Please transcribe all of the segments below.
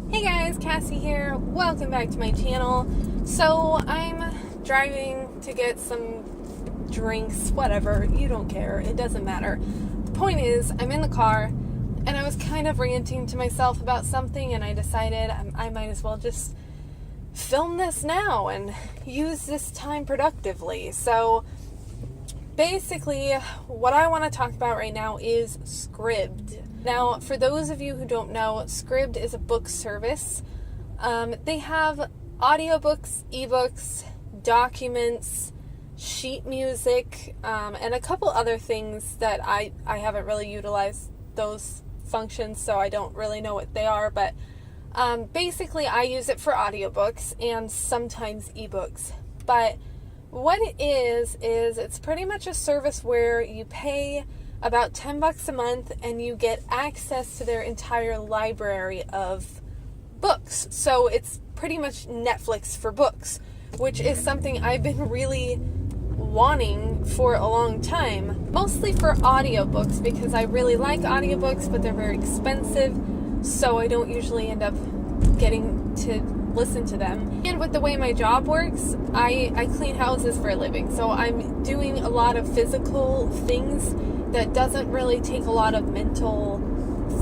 Hey guys, Cassie here. Welcome back to my channel. So I'm driving to get some drinks, whatever. You don't care. It doesn't matter. The point is, I'm in the car and I was kind of ranting to myself about something, and I decided I might as well just film this now and use this time productively. So basically, what I want to talk about right now is Scribd. Now, for those of you who don't know, Scribd is a book service. They have audiobooks, ebooks, documents, sheet music, and a couple other things that I haven't really utilized those functions, so I don't really know what they are, but basically I use it for audiobooks and sometimes ebooks. But what it is it's pretty much a service where you pay about $10 a month and you get access to their entire library of books. So it's pretty much Netflix for books, which is something I've been really wanting for a long time, mostly for audiobooks, because I really like audiobooks, but they're very expensive, so I don't usually end up getting to listen to them. And with the way my job works, I clean houses for a living, so I'm doing a lot of physical things that doesn't really take a lot of mental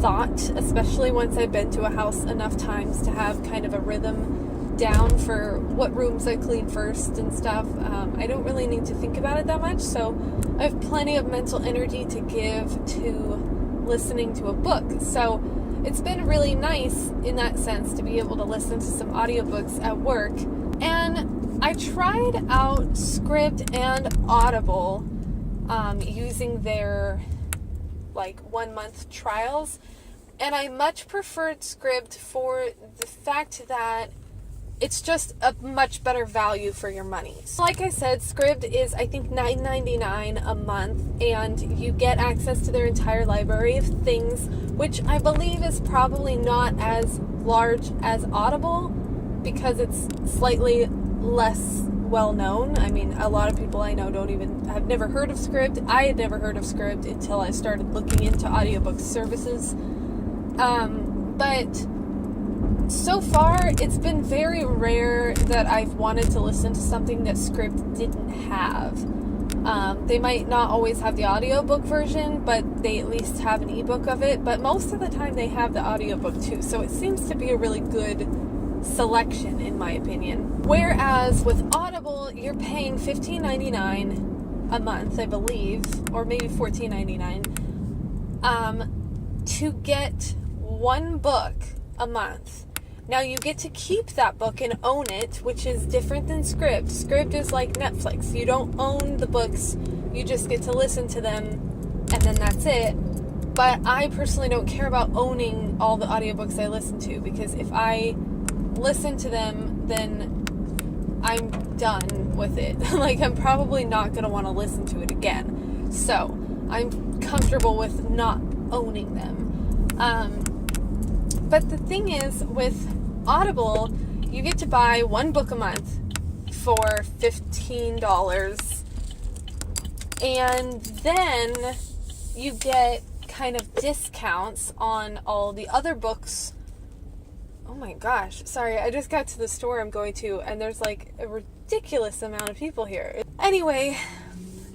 thought, especially once I've been to a house enough times to have kind of a rhythm down for what rooms I clean first and stuff. I don't really need to think about it that much, so I have plenty of mental energy to give to listening to a book. So it's been really nice in that sense to be able to listen to some audiobooks at work. And I tried out Scribd and Audible using their 1 month trials, and I much preferred Scribd for the fact that it's just a much better value for your money. So like I said, Scribd is I think $9.99 a month, and you get access to their entire library of things, which I believe is probably not as large as Audible because it's slightly less well known. I mean, a lot of people I know have never heard of Scribd. I had never heard of Scribd until I started looking into audiobook services. But so far, it's been very rare that I've wanted to listen to something that Scribd didn't have. They might not always have the audiobook version, but they at least have an ebook of it. But most of the time, they have the audiobook too. So it seems to be a really good selection, in my opinion. Whereas with Audible, you're paying $15.99 a month, I believe, or maybe $14.99, to get one book a month. Now you get to keep that book and own it, which is different than Scribd. Scribd is like Netflix. You don't own the books, you just get to listen to them, and then that's it. But I personally don't care about owning all the audiobooks I listen to, because if I listen to them, then I'm done with it. I'm probably not going to want to listen to it again. So I'm comfortable with not owning them. But the thing is, with Audible, you get to buy one book a month for $15, and then you get kind of discounts on all the other books. Oh my gosh, sorry, I just got to the store I'm going to, and there's a ridiculous amount of people here. Anyway,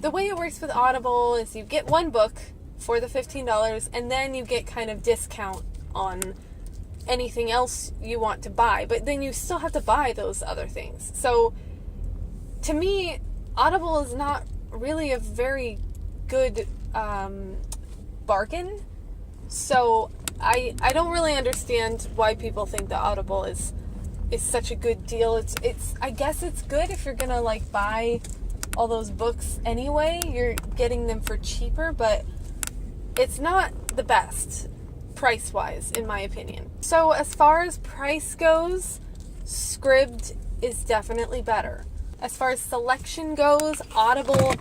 the way it works with Audible is you get one book for the $15, and then you get kind of discount on anything else you want to buy, but then you still have to buy those other things. So to me, Audible is not really a very good bargain. So I don't really understand why people think that Audible is such a good deal. It's I guess it's good if you're gonna buy all those books anyway. You're getting them for cheaper, but it's not the best price-wise, in my opinion. So as far as price goes, Scribd is definitely better. As far as selection goes, Audible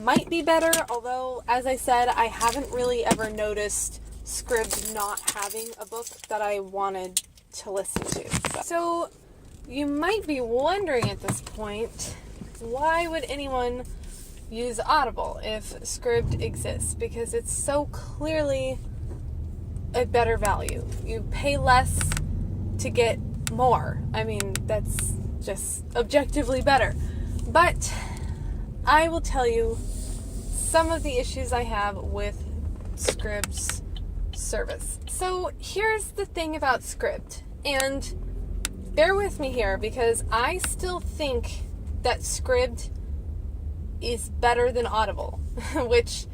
might be better, although, as I said, I haven't really ever noticed Scribd not having a book that I wanted to listen to. So you might be wondering at this point, why would anyone use Audible if Scribd exists? Because it's so clearly a better value. You pay less to get more. I mean, that's just objectively better. But I will tell you some of the issues I have with Scribd's service. So here's the thing about Scribd, and bear with me here because I still think that Scribd is better than Audible, which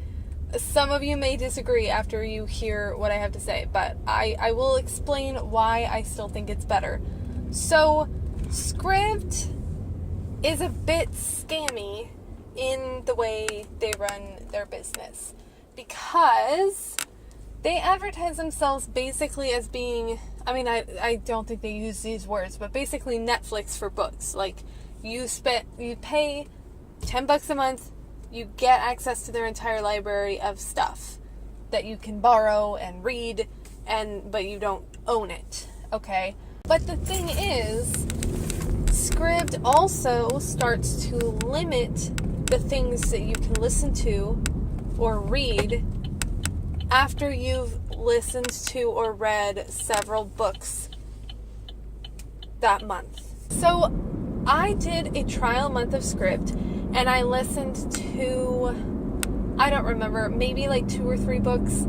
some of you may disagree after you hear what I have to say, but I will explain why I still think it's better. So, Scribd is a bit scammy in the way they run their business because they advertise themselves basically as being, I mean, I don't think they use these words, but basically Netflix for books. Like, you pay $10 a month, you get access to their entire library of stuff that you can borrow and read, but you don't own it, okay? But the thing is, Scribd also starts to limit the things that you can listen to or read after you've listened to or read several books that month. So I did a trial month of Scribd, and I listened to, I don't remember, maybe like 2 or 3 books.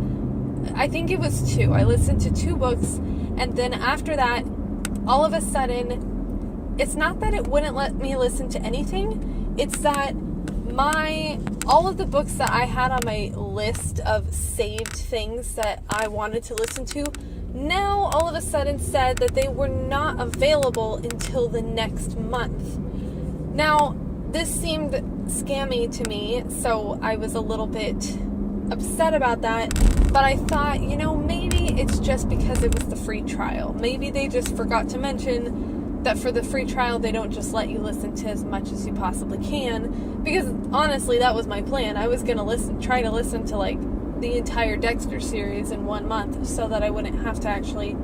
I think it was 2. I listened to 2 books, and then after that, all of a sudden, it's not that it wouldn't let me listen to anything, it's that all of the books that I had on my list of saved things that I wanted to listen to, now all of a sudden said that they were not available until the next month. Now, this seemed scammy to me, so I was a little bit upset about that, but I thought, maybe it's just because it was the free trial. Maybe they just forgot to mention that for the free trial, they don't just let you listen to as much as you possibly can, because honestly, that was my plan. I was going to try to listen to like the entire Dexter series in 1 month so that I wouldn't have to actually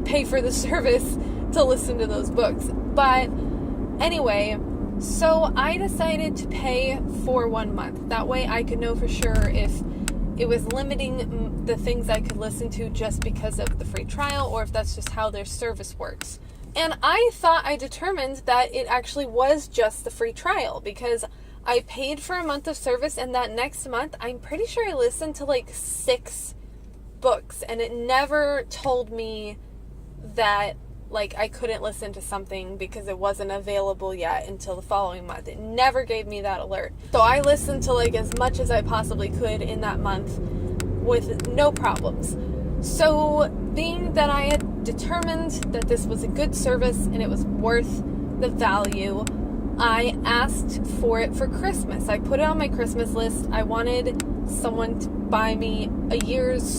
pay for the service to listen to those books. But anyway, so I decided to pay for 1 month. That way I could know for sure if it was limiting the things I could listen to just because of the free trial, or if that's just how their service works. And I thought I determined that it actually was just the free trial, because I paid for a month of service, and that next month, I'm pretty sure I listened to like 6 books, and it never told me that like I couldn't listen to something because it wasn't available yet until the following month. It never gave me that alert. So I listened to like as much as I possibly could in that month with no problems. So being that I had determined that this was a good service and it was worth the value, I asked for it for Christmas. I put it on my Christmas list. I wanted someone to buy me a year's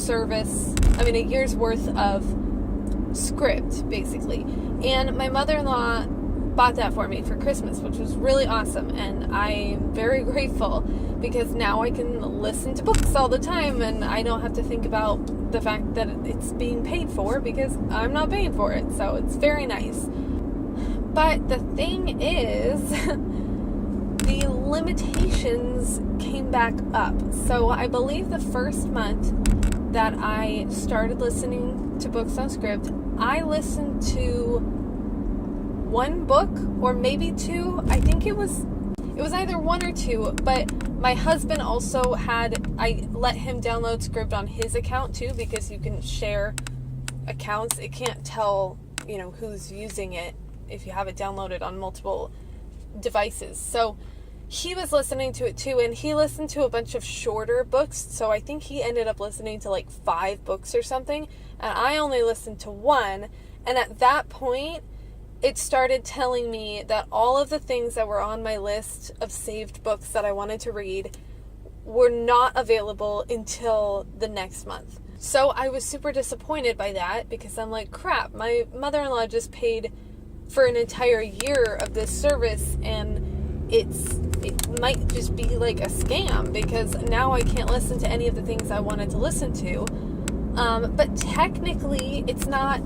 worth of Scribd, basically. And my mother-in-law bought that for me for Christmas, which was really awesome. And I'm very grateful because now I can listen to books all the time and I don't have to think about the fact that it's being paid for because I'm not paying for it. So it's very nice. But the thing is, the limitations came back up. So I believe the first month that I started listening to books on Scribd, I listened to 1 book or maybe 2. I think it was either 1 or 2, but my husband also I let him download Scribd on his account too, because you can share accounts. It can't tell, who's using it if you have it downloaded on multiple devices. So he was listening to it too, and he listened to a bunch of shorter books, so I think he ended up listening to like 5 books or something, and I only listened to 1, and at that point, it started telling me that all of the things that were on my list of saved books that I wanted to read were not available until the next month. So I was super disappointed by that, because I'm like, crap, my mother-in-law just paid for an entire year of this service, and it might just be like a scam, because now I can't listen to any of the things I wanted to listen to. But technically, it's not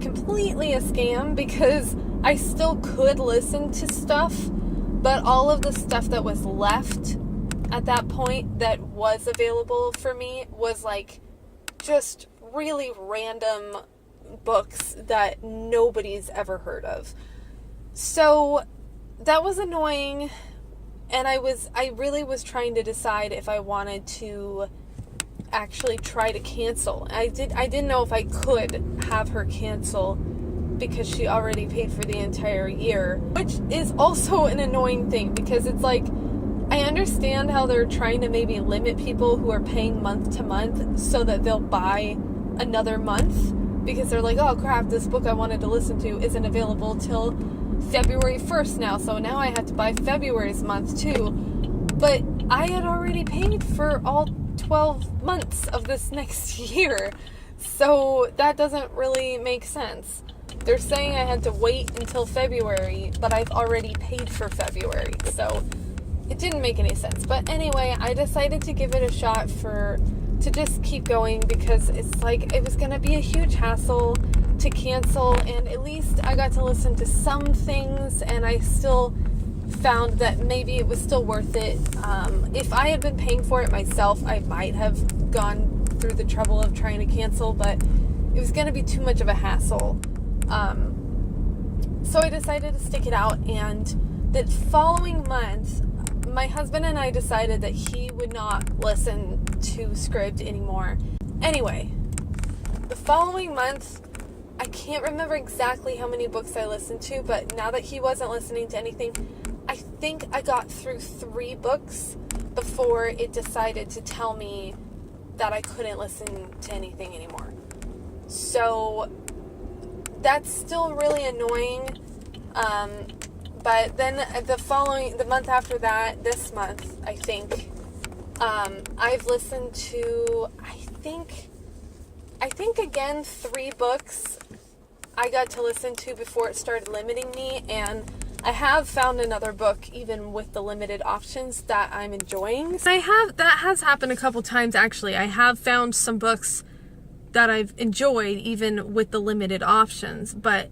completely a scam, because I still could listen to stuff, but all of the stuff that was left at that point that was available for me was like just really random books that nobody's ever heard of. So that was annoying, and I really was trying to decide if I wanted to actually try to cancel. I didn't know if I could have her cancel because she already paid for the entire year, which is also an annoying thing, because it's like, I understand how they're trying to maybe limit people who are paying month to month so that they'll buy another month, because they're like, oh crap, this book I wanted to listen to isn't available till February 1st now, so now I have to buy February's month too. But I had already paid for all 12 months of this next year, so that doesn't really make sense. They're saying I had to wait until February, but I've already paid for February, so it didn't make any sense. But anyway, I decided to give it a shot to just keep going, because it's like, it was going to be a huge hassle to cancel, and at least I got to listen to some things, and I still found that maybe it was still worth it. If I had been paying for it myself, I might have gone through the trouble of trying to cancel, but it was going to be too much of a hassle. So I decided to stick it out, and the following month, my husband and I decided that he would not listen to Scribd anymore. Anyway, the following month, I can't remember exactly how many books I listened to, but now that he wasn't listening to anything, I think I got through 3 books before it decided to tell me that I couldn't listen to anything anymore. So that's still really annoying. But then the month after that, this month, I think, I've listened to, I think again, 3 books I got to listen to before it started limiting me, and I have found another book, even with the limited options, that I'm enjoying. That has happened a couple times, actually. I have found some books that I've enjoyed, even with the limited options, but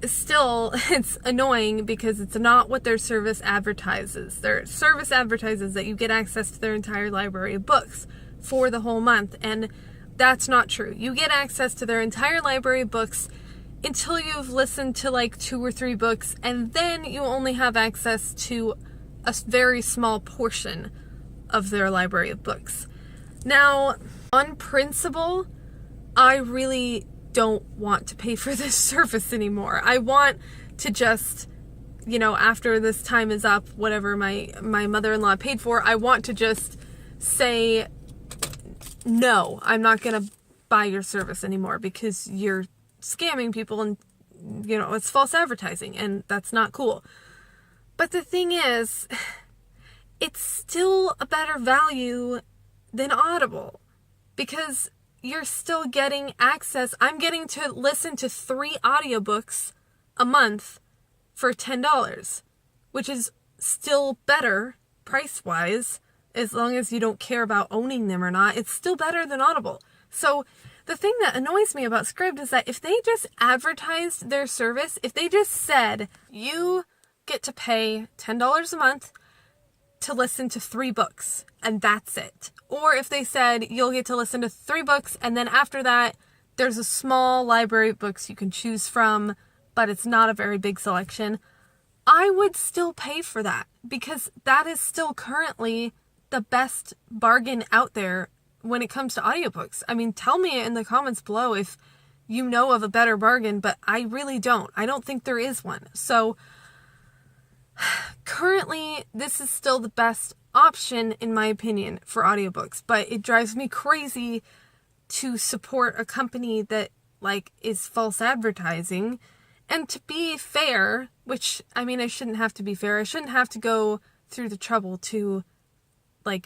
still, it's annoying because it's not what their service advertises. Their service advertises that you get access to their entire library of books for the whole month, and that's not true. You get access to their entire library of books until you've listened to like 2 or 3 books, and then you only have access to a very small portion of their library of books. Now, on principle, I really don't want to pay for this service anymore. I want to just, after this time is up, whatever my mother-in-law paid for, I want to just say, no, I'm not going to buy your service anymore because you're scamming people, and, it's false advertising, and that's not cool. But the thing is, it's still a better value than Audible, because you're still getting access. I'm getting to listen to 3 audiobooks a month for $10, which is still better price-wise, as long as you don't care about owning them or not. It's still better than Audible. So the thing that annoys me about Scribd is that if they just advertised their service, if they just said, you get to pay $10 a month to listen to 3 books, and that's it. Or if they said, you'll get to listen to 3 books, and then after that, there's a small library of books you can choose from, but it's not a very big selection, I would still pay for that, because that is still currently the best bargain out there when it comes to audiobooks. I mean, tell me in the comments below if you know of a better bargain, but I really don't. I don't think there is one. So currently, this is still the best option, in my opinion, for audiobooks, but it drives me crazy to support a company that, is false advertising. And to be fair, which, I shouldn't have to be fair, I shouldn't have to go through the trouble to,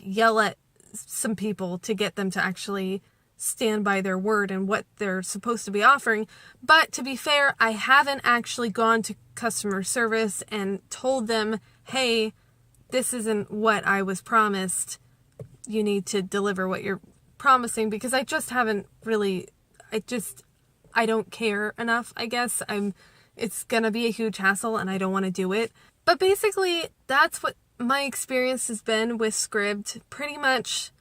yell at some people to get them to actually stand by their word and what they're supposed to be offering. But to be fair, I haven't actually gone to customer service and told them, hey, this isn't what I was promised. You need to deliver what you're promising, because I just haven't really, I don't care enough, I guess. It's gonna be a huge hassle and I don't want to do it. But basically, that's what my experience has been with Scribd. Pretty much,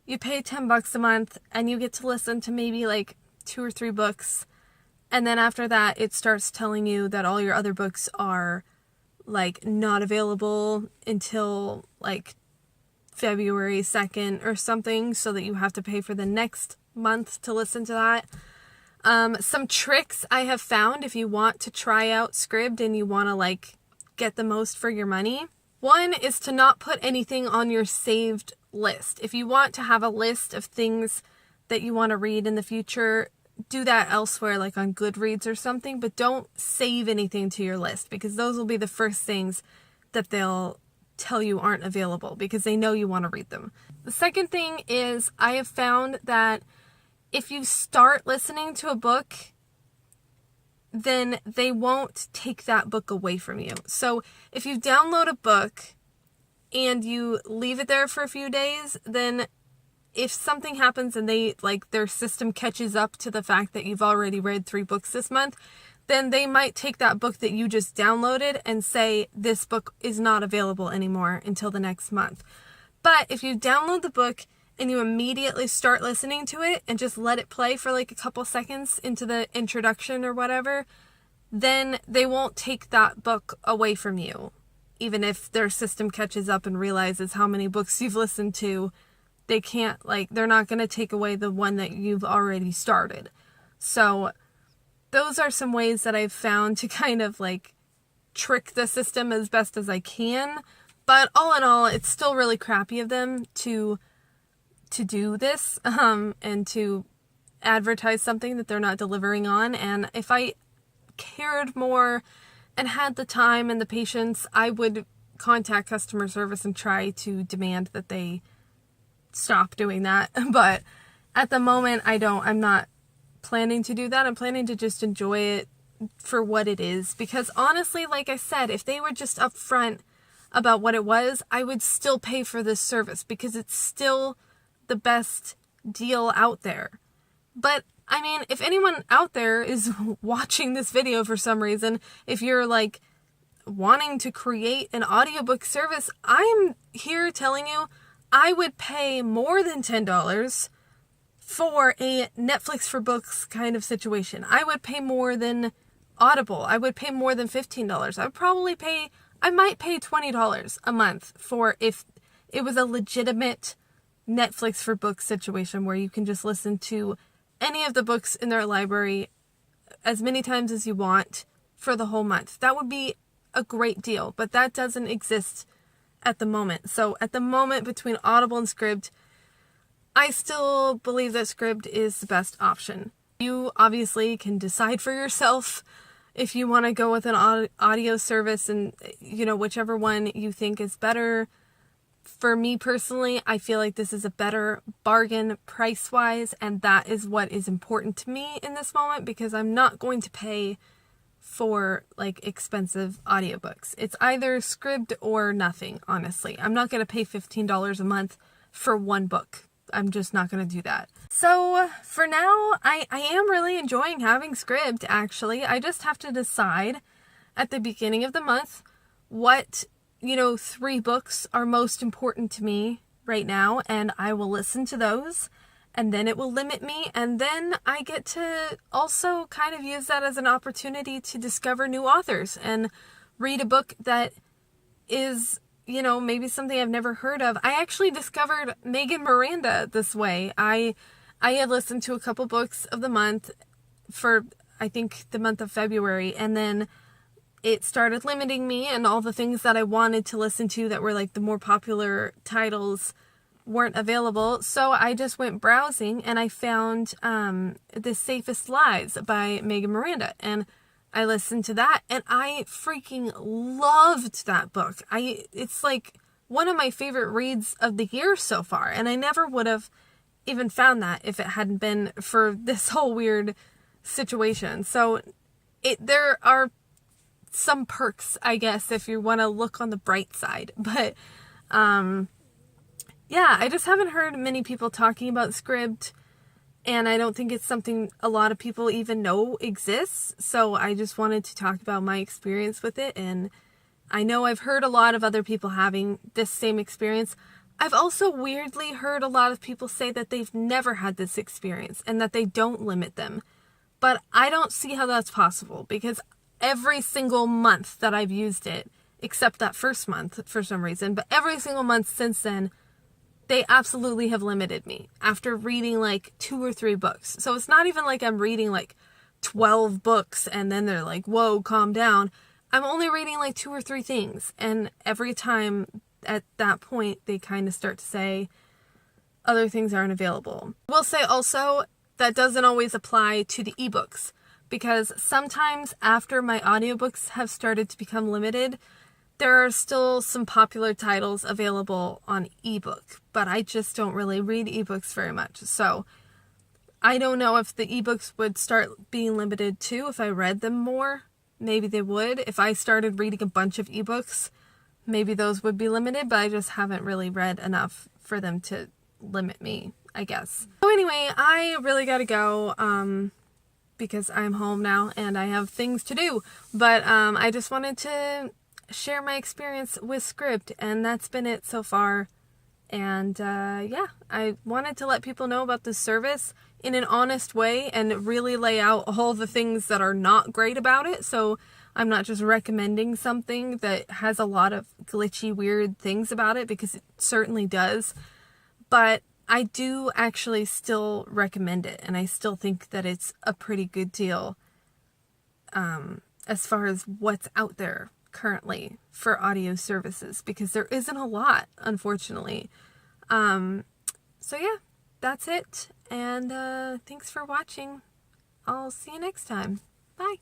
you pay $10 a month and you get to listen to maybe 2 or 3 books. And then after that, it starts telling you that all your other books are like not available until like February 2nd or something, so that you have to pay for the next month to listen to that. Some tricks I have found if you want to try out Scribd and you want to like get the most for your money. One is to not put anything on your saved list. If you want to have a list of things that you want to read in the future, do that elsewhere, like on Goodreads or something, but don't save anything to your list, because those will be the first things that they'll tell you aren't available, because they know you want to read them. The second thing is, I have found that if you start listening to a book, then they won't take that book away from you. So if you download a book and you leave it there for a few days, then if something happens and they, like, their system catches up to the fact that you've already read 3 books this month, then they might take that book that you just downloaded and say, this book is not available anymore until the next month. But if you download the book and you immediately start listening to it and just let it play for like a couple seconds into the introduction or whatever, then they won't take that book away from you. Even if their system catches up and realizes how many books you've listened to, they can't, like, they're not going to take away the one that you've already started. So those are some ways that I've found to kind of like trick the system as best as I can. But all in all, it's still really crappy of them to do this, and to advertise something that they're not delivering on. And if I cared more and had the time and the patience, I would contact customer service and try to demand that they stop doing that. But at the moment, I'm not planning to do that. I'm planning to just enjoy it for what it is. Because honestly, like I said, if they were just upfront about what it was, I would still pay for this service, because it's still the best deal out there. But I mean, if anyone out there is watching this video for some reason, if you're like wanting to create an audiobook service, I'm here telling you I would pay more than $10 for a Netflix for books kind of situation. I would pay more than Audible. I would pay more than $15. I might pay $20 a month for, if it was a legitimate Netflix for books situation where you can just listen to any of the books in their library as many times as you want for the whole month. That would be a great deal, but that doesn't exist at the moment. So at the moment, between Audible and Scribd, I still believe that Scribd is the best option. You obviously can decide for yourself if you want to go with an audio service, and, you know, whichever one you think is better. For me personally, I feel like this is a better bargain price-wise, and that is what is important to me in this moment, because I'm not going to pay for like expensive audiobooks. It's either Scribd or nothing, honestly. I'm not going to pay $15 a month for one book. I'm just not going to do that. So for now, I am really enjoying having Scribd, actually. I just have to decide at the beginning of the month what, 3 books are most important to me right now, and I will listen to those, and then it will limit me, and then I get to also kind of use that as an opportunity to discover new authors and read a book that is, maybe something I've never heard of. I actually discovered Megan Miranda this way. I had listened to a couple books of the month for, I think, the month of February, and then it started limiting me, and all the things that I wanted to listen to that were like the more popular titles weren't available. So I just went browsing, and I found The Safest Lies by Megan Miranda, and I listened to that, and I freaking loved that book. It's like one of my favorite reads of the year so far, and I never would have even found that if it hadn't been for this whole weird situation. So there are some perks, I guess, if you want to look on the bright side. But yeah, I just haven't heard many people talking about Scribd, and I don't think it's something a lot of people even know exists. So I just wanted to talk about my experience with it, and I know I've heard a lot of other people having this same experience. I've also weirdly heard a lot of people say that they've never had this experience and that they don't limit them But I don't see how that's possible, because every single month that I've used it, except that first month for some reason, but every single month since then, they absolutely have limited me after reading like 2 or 3 books. So it's not even like I'm reading like 12 books and then they're like, whoa, calm down. I'm only reading like 2 or 3 things. And every time at that point, they kind of start to say other things aren't available. I will say also that doesn't always apply to the ebooks, because sometimes after my audiobooks have started to become limited, there are still some popular titles available on ebook, but I just don't really read ebooks very much. So I don't know if the ebooks would start being limited too if I read them more. Maybe they would. If I started reading a bunch of ebooks, maybe those would be limited, but I just haven't really read enough for them to limit me, I guess. So anyway, I really gotta go because I'm home now and I have things to do. But I just wanted to share my experience with Scribd, and that's been it so far. And yeah, I wanted to let people know about this service in an honest way and really lay out all the things that are not great about it. So I'm not just recommending something that has a lot of glitchy, weird things about it, because it certainly does. But I do actually still recommend it, and I still think that it's a pretty good deal as far as what's out there currently for audio services, because there isn't a lot, unfortunately. So yeah, that's it, and thanks for watching. I'll see you next time. Bye.